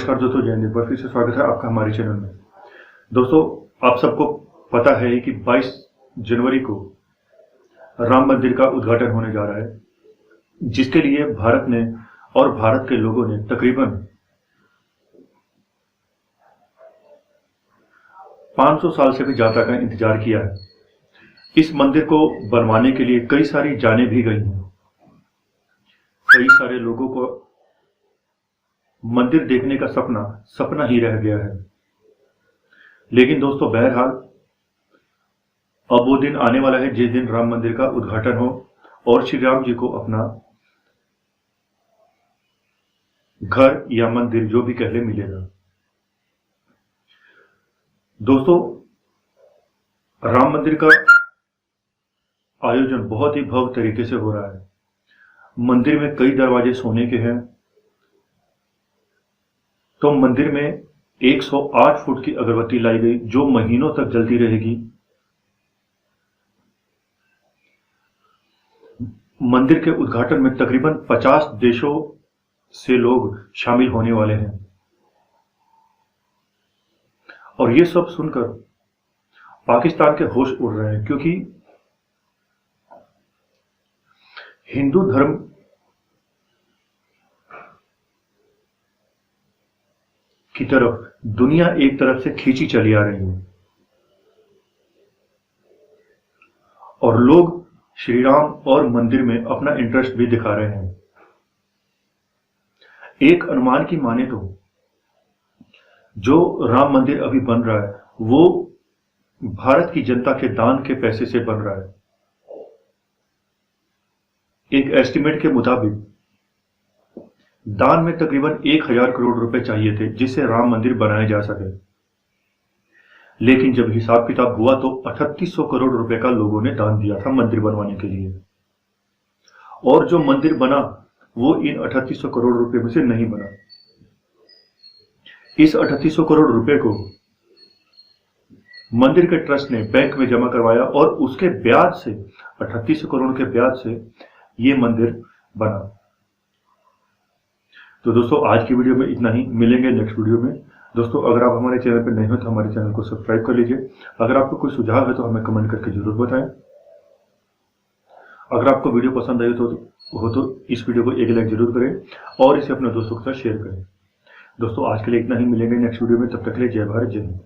नमस्कार दोस्तों, जय हिंद। एक बार फिर से स्वागत है आपका हमारे चैनल में। दोस्तों, आप सबको पता है कि 22 जनवरी को राम मंदिर का उद्घाटन होने जा रहा है, जिसके लिए भारत ने और भारत के लोगों ने तकरीबन 500 साल से भी ज्यादा का इंतजार किया है। इस मंदिर को बनवाने के लिए कई सारी जानें भी गई हैं। कई सारे लोगों को मंदिर देखने का सपना ही रह गया है। लेकिन दोस्तों, बहरहाल अब वो दिन आने वाला है जिस दिन राम मंदिर का उद्घाटन हो और श्री राम जी को अपना घर या मंदिर जो भी कह ले मिलेगा। दोस्तों, राम मंदिर का आयोजन बहुत ही भव्य तरीके से हो रहा है। मंदिर में कई दरवाजे सोने के हैं। तो मंदिर में 108 फुट की अगरबत्ती लाई गई, जो महीनों तक जलती रहेगी। मंदिर के उद्घाटन में तकरीबन 50 देशों से लोग शामिल होने वाले हैं। और ये सब सुनकर पाकिस्तान के होश उड़ रहे हैं, क्योंकि हिंदू धर्म की तरफ दुनिया एक तरफ से खींची चली आ रही है और लोग श्री राम और मंदिर में अपना इंटरेस्ट भी दिखा रहे हैं। एक अनुमान की माने तो जो राम मंदिर अभी बन रहा है वो भारत की जनता के दान के पैसे से बन रहा है। एक एस्टिमेट के मुताबिक दान में तकरीबन 1000 करोड़ रुपए चाहिए थे जिससे राम मंदिर बनाया जा सके। लेकिन जब हिसाब किताब हुआ तो 3800 करोड़ रुपए का लोगों ने दान दिया था मंदिर बनवाने के लिए। और जो मंदिर बना वो इन 3800 करोड़ रुपए में से नहीं बना। इस 3800 करोड़ रुपए को मंदिर के ट्रस्ट ने बैंक में जमा करवाया और उसके ब्याज से 3800 करोड़ के ब्याज से ये मंदिर बना। तो दोस्तों, आज की वीडियो में इतना ही। मिलेंगे नेक्स्ट वीडियो में। दोस्तों, अगर आप हमारे चैनल पर नए हो तो हमारे चैनल को सब्सक्राइब कर लीजिए। अगर आपको कोई सुझाव है तो हमें कमेंट करके जरूर बताएं। अगर आपको वीडियो पसंद आई तो इस वीडियो को एक लाइक जरूर करें और इसे अपने दोस्तों के साथ शेयर करें। दोस्तों, आज के लिए इतना ही। मिलेंगे नेक्स्ट वीडियो में। तब तक के लिए जय भारत, जय हिंद।